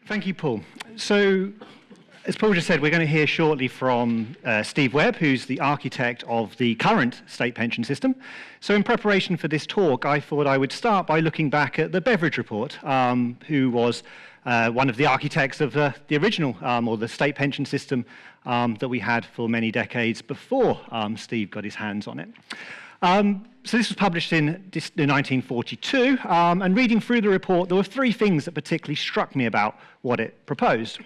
Thank you, Paul. So, as Paul just said, we're going to hear shortly from Steve Webb, who's the architect of the current state pension system. So in preparation for this talk, I thought I would start by looking back at the Beveridge report, who was one of the architects of the original, or the state pension system that we had for many decades before Steve got his hands on it. So this was published in 1942, and reading through the report, there were three things that particularly struck me about what it proposed.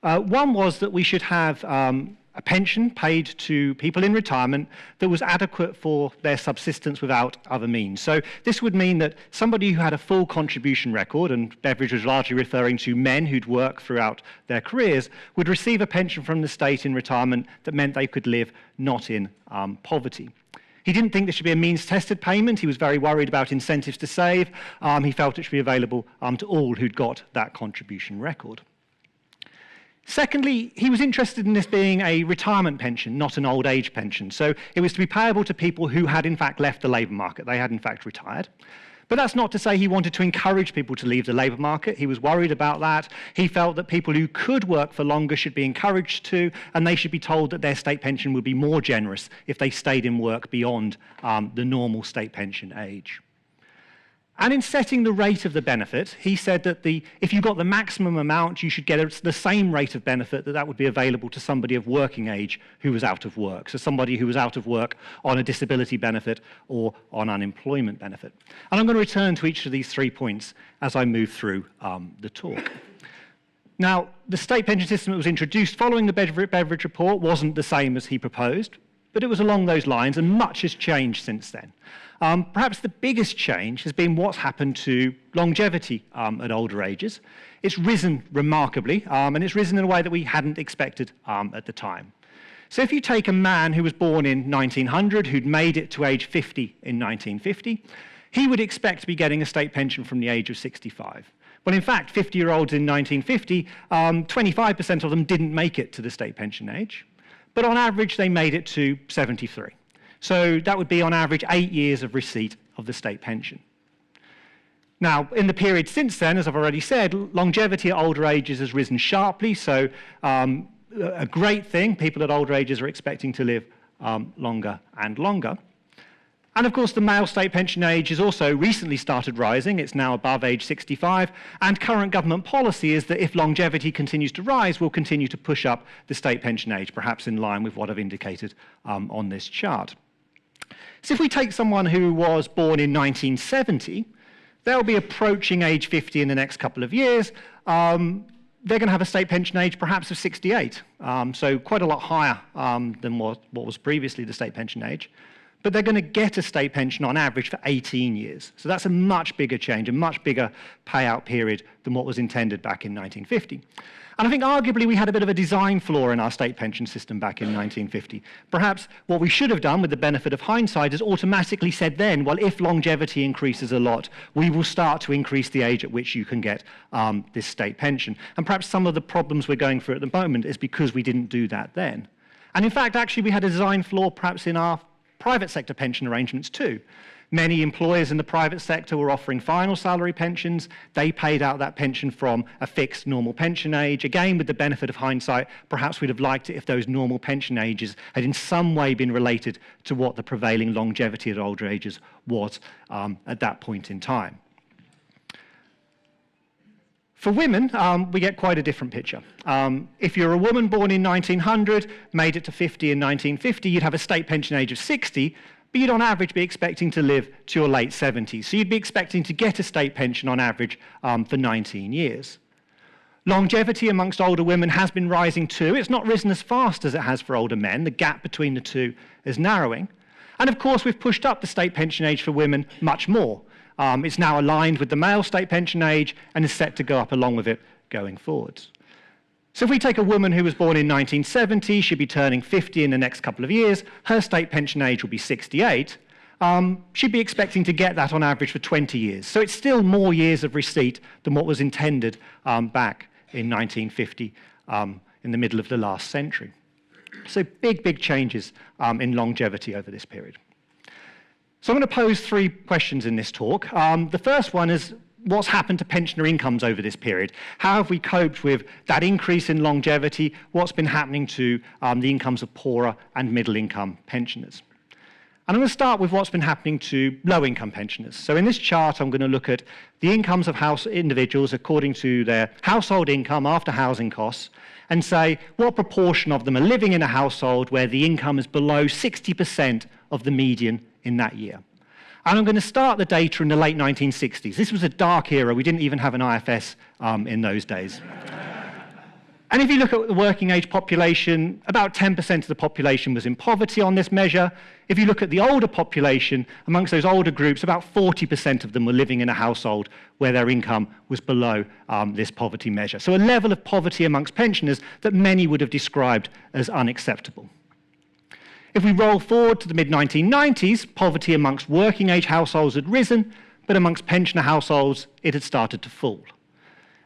One was that we should have a pension paid to people in retirement that was adequate for their subsistence without other means. So this would mean that somebody who had a full contribution record, and Beveridge was largely referring to men who'd worked throughout their careers, would receive a pension from the state in retirement that meant they could live not in poverty. He didn't think there should be a means-tested payment. He was very worried about incentives to save. He felt it should be available to all who'd got that contribution record. Secondly, he was interested in this being a retirement pension, not an old age pension. So it was to be payable to people who had in fact left the labour market. They had in fact retired. But that's not to say he wanted to encourage people to leave the labour market. He was worried about that. He felt that people who could work for longer should be encouraged to, and they should be told that their state pension would be more generous if they stayed in work beyond the normal state pension age. And in setting the rate of the benefit, he said that if you got the maximum amount, you should get the same rate of benefit that would be available to somebody of working age who was out of work. So somebody who was out of work on a disability benefit or on unemployment benefit. And I'm going to return to each of these 3 points as I move through the talk. Now, the state pension system that was introduced following the Beveridge report wasn't the same as he proposed, but it was along those lines, and much has changed since then. Perhaps the biggest change has been what's happened to longevity at older ages. It's risen remarkably, and it's risen in a way that we hadn't expected at the time. So if you take a man who was born in 1900, who'd made it to age 50 in 1950, he would expect to be getting a state pension from the age of 65. Well, in fact, 50-year-olds in 1950, 25% of them didn't make it to the state pension age, but on average, they made it to 73. So that would be on average 8 years of receipt of the state pension. Now, in the period since then, as I've already said, longevity at older ages has risen sharply, so a great thing. People at older ages are expecting to live longer and longer. And of course, the male state pension age has also recently started rising. It's now above age 65, and current government policy is that if longevity continues to rise, we'll continue to push up the state pension age, perhaps in line with what I've indicated on this chart. So if we take someone who was born in 1970, they'll be approaching age 50 in the next couple of years. They're going to have a state pension age perhaps of 68, so quite a lot higher than what was previously the state pension age. But they're going to get a state pension on average for 18 years. So that's a much bigger change, a much bigger payout period than what was intended back in 1950. And I think arguably we had a bit of a design flaw in our state pension system back in 1950. Perhaps what we should have done with the benefit of hindsight is automatically said then, well, if longevity increases a lot, we will start to increase the age at which you can get this state pension. And perhaps some of the problems we're going through at the moment is because we didn't do that then. And in fact, actually, we had a design flaw perhaps in our private sector pension arrangements too. Many employers in the private sector were offering final salary pensions. They paid out that pension from a fixed normal pension age. Again, with the benefit of hindsight, perhaps we'd have liked it if those normal pension ages had in some way been related to what the prevailing longevity at older ages was at that point in time. For women, we get quite a different picture. If you're a woman born in 1900, made it to 50 in 1950, you'd have a state pension age of 60, but you'd on average be expecting to live to your late 70s. So you'd be expecting to get a state pension on average for 19 years. Longevity amongst older women has been rising too. It's not risen as fast as it has for older men. The gap between the two is narrowing. And of course, we've pushed up the state pension age for women much more. It's now aligned with the male state pension age and is set to go up along with it going forwards. So if we take a woman who was born in 1970, she'll be turning 50 in the next couple of years, her state pension age will be 68, she'd be expecting to get that on average for 20 years. So it's still more years of receipt than what was intended back in 1950, in the middle of the last century. So big changes in longevity over this period. So I'm going to pose 3 questions in this talk. The first one is, what's happened to pensioner incomes over this period? How have we coped with that increase in longevity? What's been happening to the incomes of poorer and middle-income pensioners? And I'm going to start with what's been happening to low-income pensioners. So in this chart, I'm going to look at the incomes of individuals according to their household income after housing costs, and say what proportion of them are living in a household where the income is below 60% of the median in that year. And I'm going to start the data in the late 1960s. This was a dark era. We didn't even have an IFS in those days. And if you look at the working age population, about 10% of the population was in poverty on this measure. If you look at the older population, amongst those older groups, about 40% of them were living in a household where their income was below this poverty measure. So a level of poverty amongst pensioners that many would have described as unacceptable. If we roll forward to the mid-1990s, poverty amongst working age households had risen, but amongst pensioner households, it had started to fall.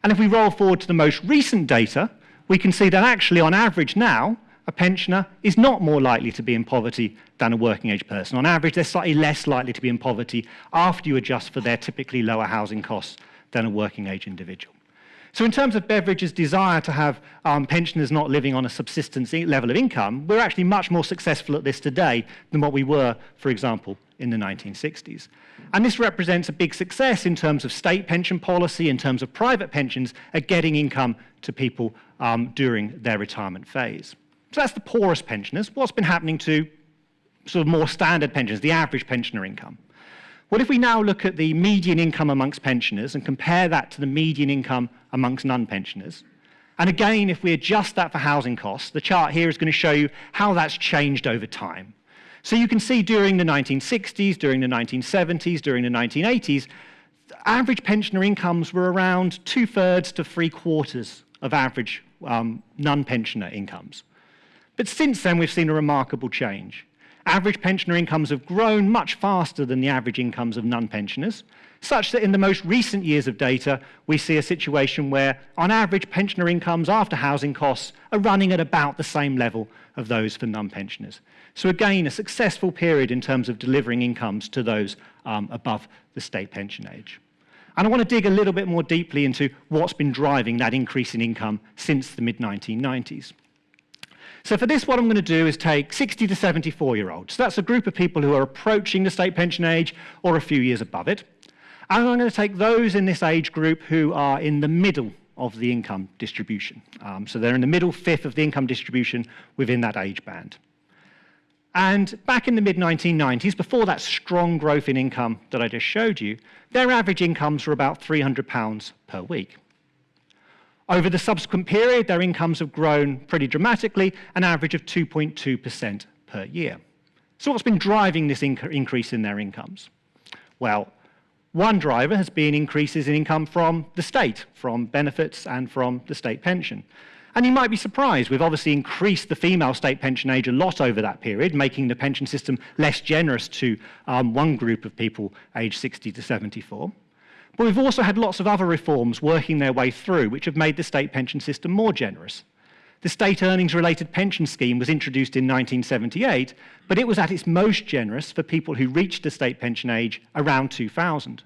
And if we roll forward to the most recent data, we can see that actually, on average now, a pensioner is not more likely to be in poverty than a working age person. On average, they're slightly less likely to be in poverty after you adjust for their typically lower housing costs than a working age individual. So in terms of Beveridge's desire to have pensioners not living on a subsistence level of income, we're actually much more successful at this today than what we were, for example, in the 1960s. And this represents a big success in terms of state pension policy, in terms of private pensions, at getting income to people during their retirement phase. So that's the poorest pensioners. What's been happening to sort of more standard pensions, the average pensioner income? Well, if we now look at the median income amongst pensioners and compare that to the median income amongst non-pensioners, and again, if we adjust that for housing costs, the chart here is going to show you how that's changed over time. So you can see during the 1960s, during the 1970s, during the 1980s, average pensioner incomes were around 2/3 to 3/4 of average non-pensioner incomes. But since then, we've seen a remarkable change. Average pensioner incomes have grown much faster than the average incomes of non-pensioners, such that in the most recent years of data, we see a situation where, on average, pensioner incomes after housing costs are running at about the same level of those for non-pensioners. So again, a successful period in terms of delivering incomes to those above the state pension age. And I want to dig a little bit more deeply into what's been driving that increase in income since the mid-1990s. So for this, what I'm going to do is take 60 to 74-year-olds. So that's a group of people who are approaching the state pension age or a few years above it. And I'm going to take those in this age group who are in the middle of the income distribution. So they're in the middle fifth of the income distribution within that age band. And back in the mid-1990s, before that strong growth in income that I just showed you, their average incomes were about £300 per week. Over the subsequent period, their incomes have grown pretty dramatically, an average of 2.2% per year. So what's been driving this increase in their incomes? Well, one driver has been increases in income from the state, from benefits and from the state pension. And you might be surprised, we've obviously increased the female state pension age a lot over that period, making the pension system less generous to one group of people aged 60 to 74. But we've also had lots of other reforms working their way through, which have made the state pension system more generous. The state earnings-related pension scheme was introduced in 1978, but it was at its most generous for people who reached the state pension age around 2000.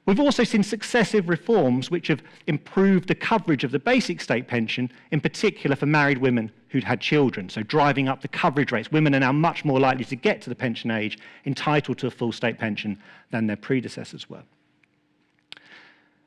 We've also seen successive reforms which have improved the coverage of the basic state pension, in particular for married women who'd had children, so driving up the coverage rates. Women are now much more likely to get to the pension age entitled to a full state pension than their predecessors were.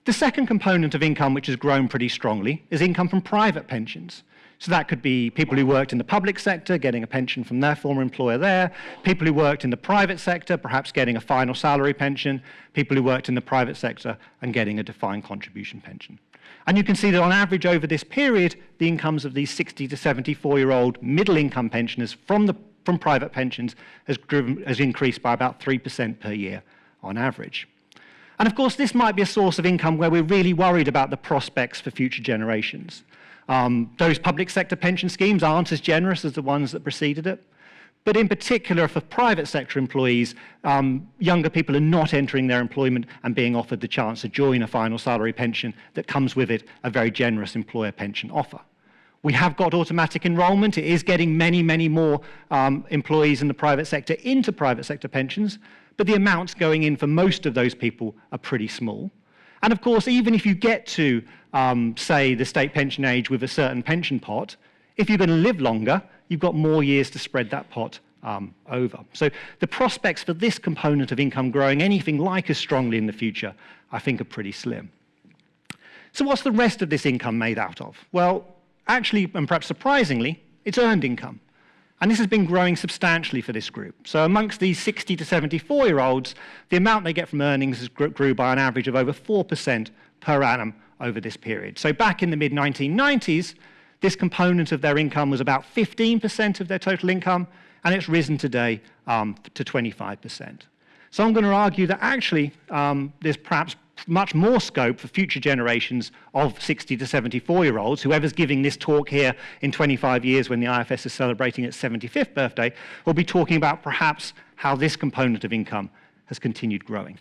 The second component of income which has grown pretty strongly is income from private pensions. So that could be people who worked in the public sector, getting a pension from their former employer there, people who worked in the private sector, perhaps getting a final salary pension, people who worked in the private sector and getting a defined contribution pension. And you can see that on average over this period, the incomes of these 60 to 74-year-old middle-income pensioners from private pensions has increased by about 3% per year on average. And of course, this might be a source of income where we're really worried about the prospects for future generations. Those public sector pension schemes aren't as generous as the ones that preceded it. But in particular, for private sector employees, younger people are not entering their employment and being offered the chance to join a final salary pension that comes with it a very generous employer pension offer. We have got automatic enrolment. It is getting many, many more employees in the private sector into private sector pensions, but the amounts going in for most of those people are pretty small. And of course, even if you get to, say, the state pension age with a certain pension pot, if you're going to live longer, you've got more years to spread that pot over. So the prospects for this component of income growing anything like as strongly in the future, I think, are pretty slim. So what's the rest of this income made out of? Well, actually, and perhaps surprisingly, it's earned income. And this has been growing substantially for this group. So amongst these 60 to 74-year-olds, the amount they get from earnings has grew by an average of over 4% per annum over this period. So back in the mid-1990s, this component of their income was about 15% of their total income, and it's risen today to 25%. So I'm going to argue that actually there's perhaps much more scope for future generations of 60 to 74-year-olds, whoever's giving this talk here in 25 years when the IFS is celebrating its 75th birthday, will be talking about perhaps how this component of income has continued growing.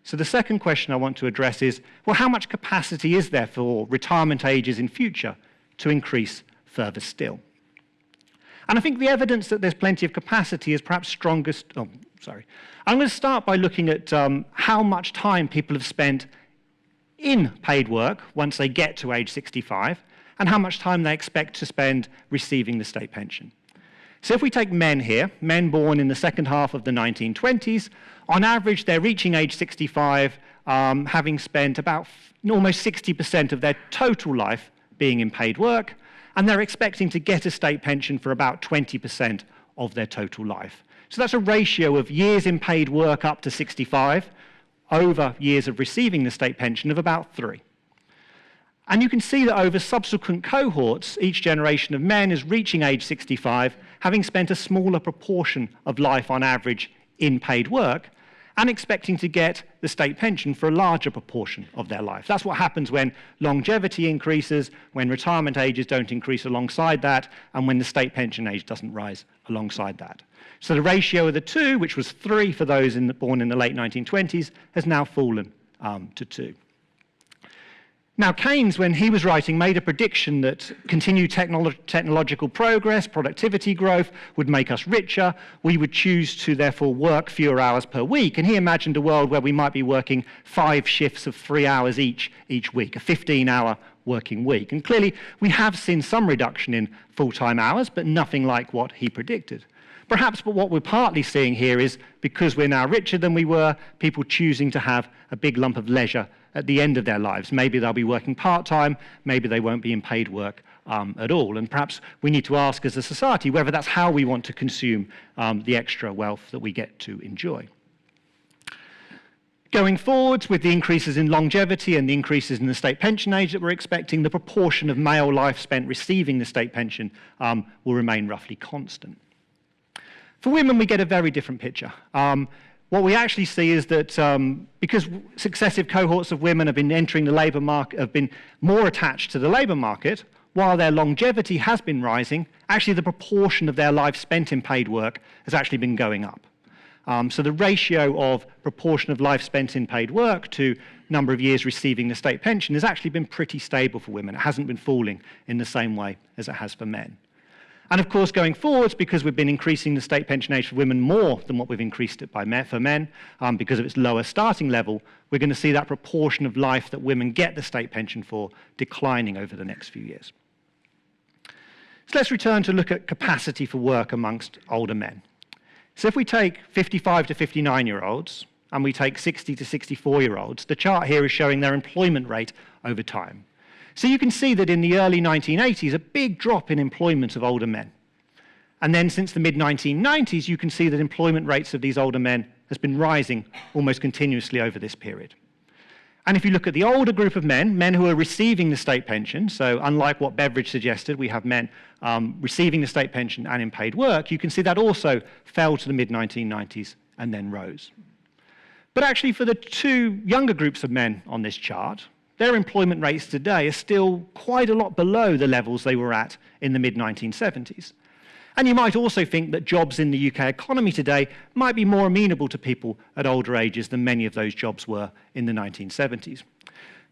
So the second question I want to address is, well, how much capacity is there for retirement ages in future to increase further still? And I think the evidence that there's plenty of capacity is perhaps strongest. I'm going to start by looking at how much time people have spent in paid work once they get to age 65, and how much time they expect to spend receiving the state pension. So if we take men here, men born in the second half of the 1920s, on average they're reaching age 65, having spent about almost 60% of their total life being in paid work, and they're expecting to get a state pension for about 20% of their total life. So that's a ratio of years in paid work up to 65 over years of receiving the state pension of about 3. And you can see that over subsequent cohorts, each generation of men is reaching age 65, having spent a smaller proportion of life on average in paid work, and expecting to get the state pension for a larger proportion of their life. That's what happens when longevity increases, when retirement ages don't increase alongside that, and when the state pension age doesn't rise alongside that. So the ratio of the two, which was 3 for those born in the late 1920s, has now fallen to 2. Now, Keynes, when he was writing, made a prediction that continued technological progress, productivity growth would make us richer. We would choose to, therefore, work fewer hours per week. And he imagined a world where we might be working 5 shifts of 3 hours each week, a 15-hour working week. And clearly, we have seen some reduction in full-time hours, but nothing like what he predicted. Perhaps, but what we're partly seeing here is, because we're now richer than we were, people choosing to have a big lump of leisure at the end of their lives. Maybe they'll be working part-time, maybe they won't be in paid work at all. And perhaps we need to ask as a society whether that's how we want to consume the extra wealth that we get to enjoy. Going forwards, with the increases in longevity and the increases in the state pension age that we're expecting, the proportion of male life spent receiving the state pension will remain roughly constant. For women, we get a very different picture. What we actually see is that because successive cohorts of women have been entering the labour market, have been more attached to the labour market, while their longevity has been rising, actually the proportion of their life spent in paid work has actually been going up. So the ratio of proportion of life spent in paid work to number of years receiving the state pension has actually been pretty stable for women. It hasn't been falling in the same way as it has for men. And of course, going forwards, because we've been increasing the state pension age for women more than what we've increased it for men, because of its lower starting level, we're going to see that proportion of life that women get the state pension for declining over the next few years. So let's return to look at capacity for work amongst older men. So if we take 55 to 59-year-olds and we take 60 to 64-year-olds, the chart here is showing their employment rate over time. So you can see that in the early 1980s, a big drop in employment of older men. And then since the mid-1990s, you can see that employment rates of these older men has been rising almost continuously over this period. And if you look at the older group of men, men who are receiving the state pension, so unlike what Beveridge suggested, we have men receiving the state pension and in paid work, you can see that also fell to the mid-1990s and then rose. But actually for the 2 younger groups of men on this chart, their employment rates today are still quite a lot below the levels they were at in the mid-1970s. And you might also think that jobs in the UK economy today might be more amenable to people at older ages than many of those jobs were in the 1970s.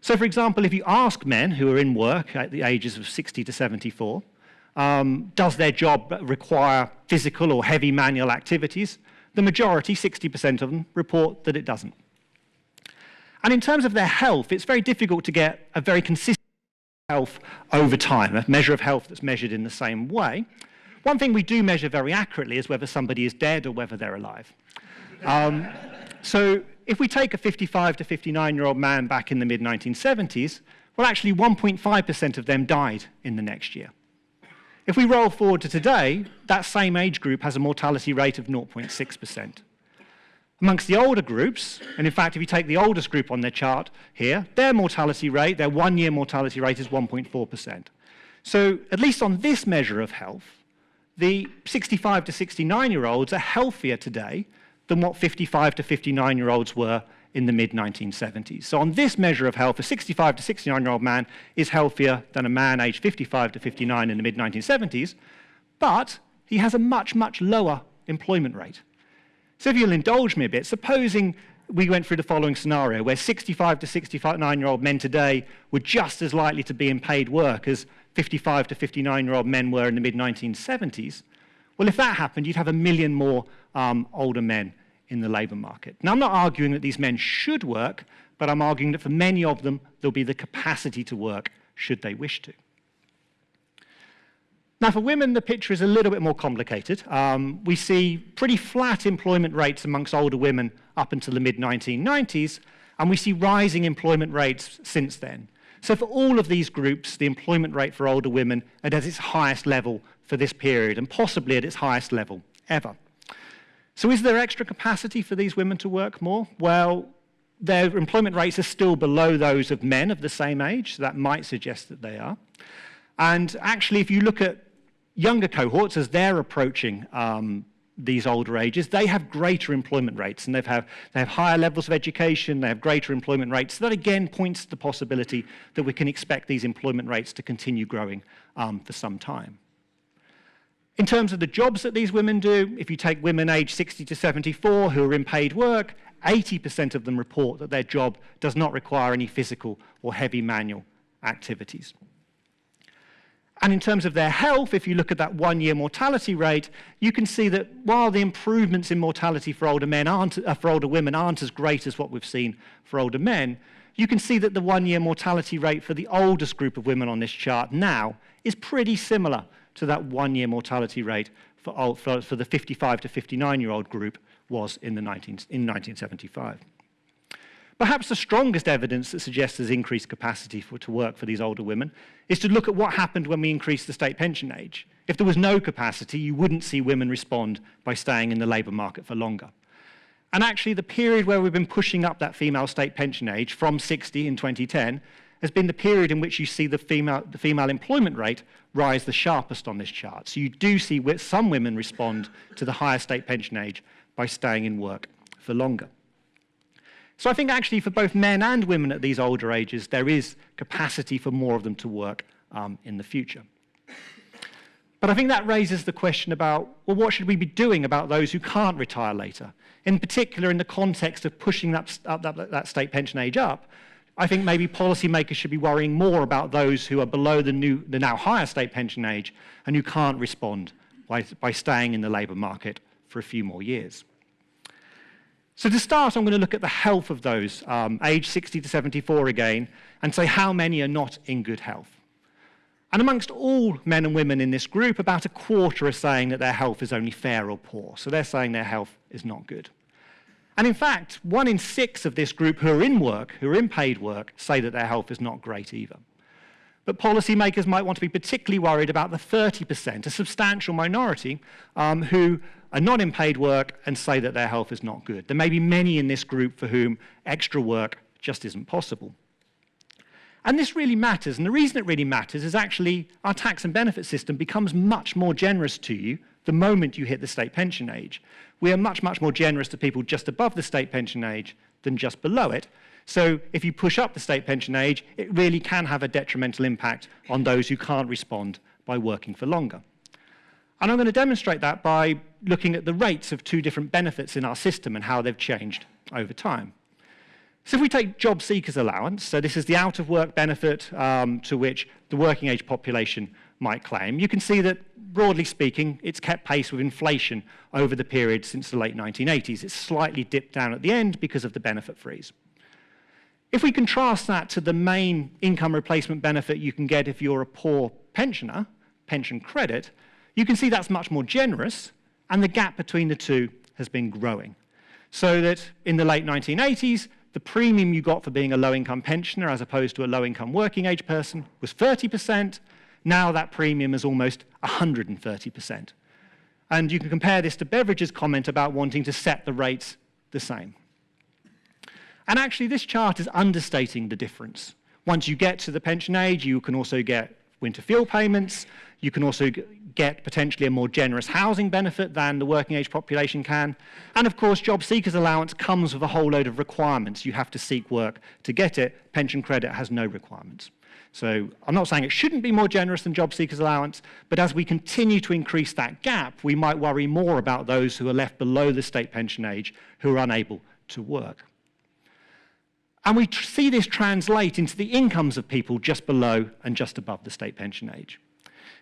So for example, if you ask men who are in work at the ages of 60 to 74, does their job require physical or heavy manual activities? The majority, 60% of them, report that it doesn't. And in terms of their health, it's very difficult to get a very consistent health over time, a measure of health that's measured in the same way. One thing we do measure very accurately is whether somebody is dead or whether they're alive. So if we take a 55 to 59-year-old man back in the mid-1970s, well, actually 1.5% of them died in the next year. If we roll forward to today, that same age group has a mortality rate of 0.6%. Amongst the older groups, and in fact, if you take the oldest group on their chart here, their mortality rate, their one-year mortality rate is 1.4%. So at least on this measure of health, the 65 to 69-year-olds are healthier today than what 55 to 59-year-olds were in the mid-1970s. So on this measure of health, a 65 to 69-year-old man is healthier than a man aged 55 to 59 in the mid-1970s, but he has a much, much lower employment rate. So if you'll indulge me a bit, supposing we went through the following scenario where 65 to 69-year-old men today were just as likely to be in paid work as 55 to 59-year-old men were in the mid-1970s, well, if that happened, you'd have 1 million more older men in the labour market. Now, I'm not arguing that these men should work, but I'm arguing that for many of them, there'll be the capacity to work should they wish to. Now, for women, the picture is a little bit more complicated. We see pretty flat employment rates amongst older women up until the mid-1990s, and we see rising employment rates since then. So for all of these groups, the employment rate for older women is at its highest level for this period, and possibly at its highest level ever. So is there extra capacity for these women to work more? Well, their employment rates are still below those of men of the same age, so that might suggest that they are. And actually, if you look at younger cohorts as they're approaching these older ages, they have greater employment rates, and they have higher levels of education, they have greater employment rates. So that again points to the possibility that we can expect these employment rates to continue growing for some time. In terms of the jobs that these women do, if you take women aged 60 to 74 who are in paid work, 80% of them report that their job does not require any physical or heavy manual activities. And in terms of their health, if you look at that one-year mortality rate, you can see that while the improvements in mortality for older women aren't as great as what we've seen for older men, you can see that the one-year mortality rate for the oldest group of women on this chart now is pretty similar to that one-year mortality rate for the 55 to 59-year-old group was in 1975. Perhaps the strongest evidence that suggests there's increased capacity to work for these older women is to look at what happened when we increased the state pension age. If there was no capacity, you wouldn't see women respond by staying in the labour market for longer. And actually, the period where we've been pushing up that female state pension age from 60 in 2010 has been the period in which you see the female employment rate rise the sharpest on this chart. So you do see some women respond to the higher state pension age by staying in work for longer. So I think actually for both men and women at these older ages, there is capacity for more of them to work in the future. But I think that raises the question about, well, what should we be doing about those who can't retire later? In particular, in the context of pushing that state pension age up, I think maybe policymakers should be worrying more about those who are below the now higher state pension age and who can't respond by staying in the labour market for a few more years. So to start, I'm going to look at the health of those aged 60 to 74 again and say how many are not in good health. And amongst all men and women in this group, about a quarter are saying that their health is only fair or poor. So they're saying their health is not good. And in fact, 1 in 6 of this group who are in work, who are in paid work, say that their health is not great either. But policymakers might want to be particularly worried about the 30%, a substantial minority, who are not in paid work and say that their health is not good. There may be many in this group for whom extra work just isn't possible. And this really matters, and the reason it really matters is actually our tax and benefit system becomes much more generous to you the moment you hit the state pension age. We are much, much more generous to people just above the state pension age than just below it. So if you push up the state pension age, it really can have a detrimental impact on those who can't respond by working for longer. And I'm going to demonstrate that by looking at the rates of 2 different benefits in our system and how they've changed over time. So if we take job seekers allowance, so this is the out of work benefit to which the working age population might claim, you can see that broadly speaking, it's kept pace with inflation over the period since the late 1980s. It's slightly dipped down at the end because of the benefit freeze. If we contrast that to the main income replacement benefit you can get if you're a poor pensioner, pension credit, you can see that's much more generous, and the gap between the two has been growing. So that in the late 1980s, the premium you got for being a low-income pensioner as opposed to a low-income working-age person was 30%. Now that premium is almost 130%. And you can compare this to Beveridge's comment about wanting to set the rates the same. And actually, this chart is understating the difference. Once you get to the pension age, you can also get winter fuel payments. You can also get potentially a more generous housing benefit than the working age population can. And of course, job seekers allowance comes with a whole load of requirements. You have to seek work to get it. Pension credit has no requirements. So I'm not saying it shouldn't be more generous than job seekers allowance, but as we continue to increase that gap, we might worry more about those who are left below the state pension age who are unable to work. And we see this translate into the incomes of people just below and just above the state pension age.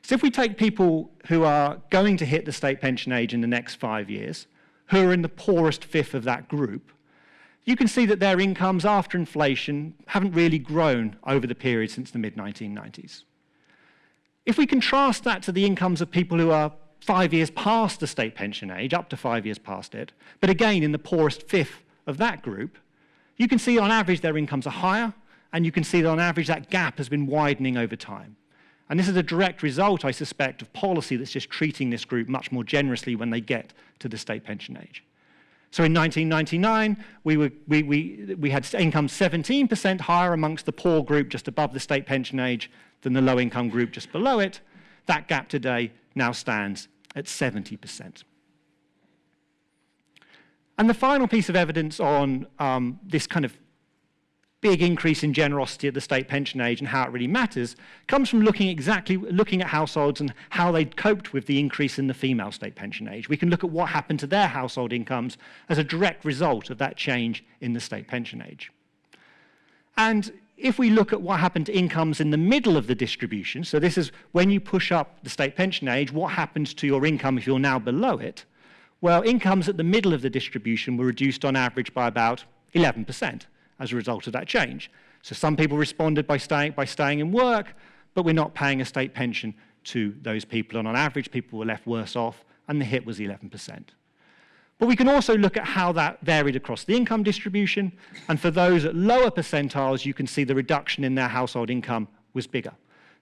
So if we take people who are going to hit the state pension age in the next 5 years, who are in the poorest fifth of that group, you can see that their incomes after inflation haven't really grown over the period since the mid-1990s. If we contrast that to the incomes of people who are 5 years past the state pension age, up to 5 years past it, but again in the poorest fifth of that group, you can see on average their incomes are higher, and you can see that on average that gap has been widening over time. And this is a direct result, I suspect, of policy that's just treating this group much more generously when they get to the state pension age. So in 1999, we had income 17% higher amongst the poor group just above the state pension age than the low-income group just below it. That gap today now stands at 70%. And the final piece of evidence on this kind of big increase in generosity at the state pension age and how it really matters comes from looking at households and how they coped with the increase in the female state pension age. We can look at what happened to their household incomes as a direct result of that change in the state pension age. And if we look at what happened to incomes in the middle of the distribution, so this is when you push up the state pension age, what happens to your income if you're now below it? Well, incomes at the middle of the distribution were reduced on average by about 11% as a result of that change. So some people responded by staying in work, but we're not paying a state pension to those people. And on average, people were left worse off, and the hit was 11%. But we can also look at how that varied across the income distribution. And for those at lower percentiles, you can see the reduction in their household income was bigger.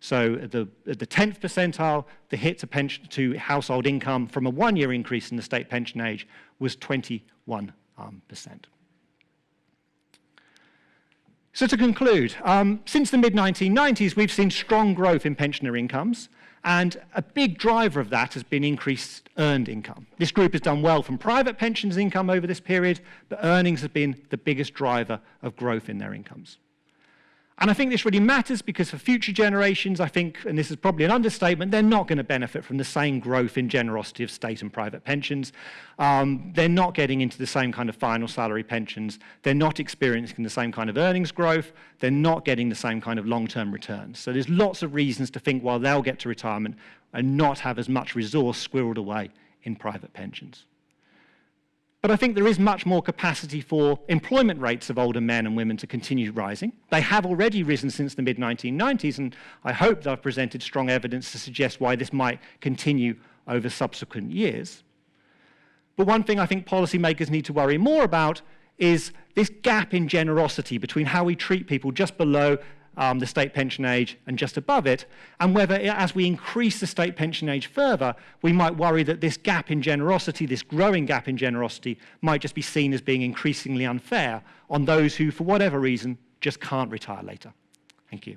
So at the 10th percentile, the hit to household income from a 1-year increase in the state pension age was 21%. So to conclude, since the mid-1990s, we've seen strong growth in pensioner incomes, and a big driver of that has been increased earned income. This group has done well from private pensions income over this period, but earnings have been the biggest driver of growth in their incomes. And I think this really matters because for future generations, I think, and this is probably an understatement, they're not going to benefit from the same growth in generosity of state and private pensions. They're not getting into the same kind of final salary pensions. They're not experiencing the same kind of earnings growth. They're not getting the same kind of long-term returns. So there's lots of reasons to think while they'll get to retirement and not have as much resource squirreled away in private pensions. But I think there is much more capacity for employment rates of older men and women to continue rising. They have already risen since the mid-1990s, and I hope that I've presented strong evidence to suggest why this might continue over subsequent years. But one thing I think policymakers need to worry more about is this gap in generosity between how we treat people just below the state pension age and just above it, and whether as we increase the state pension age further, we might worry that this gap in generosity, this growing gap in generosity, might just be seen as being increasingly unfair on those who, for whatever reason, just can't retire later. Thank you.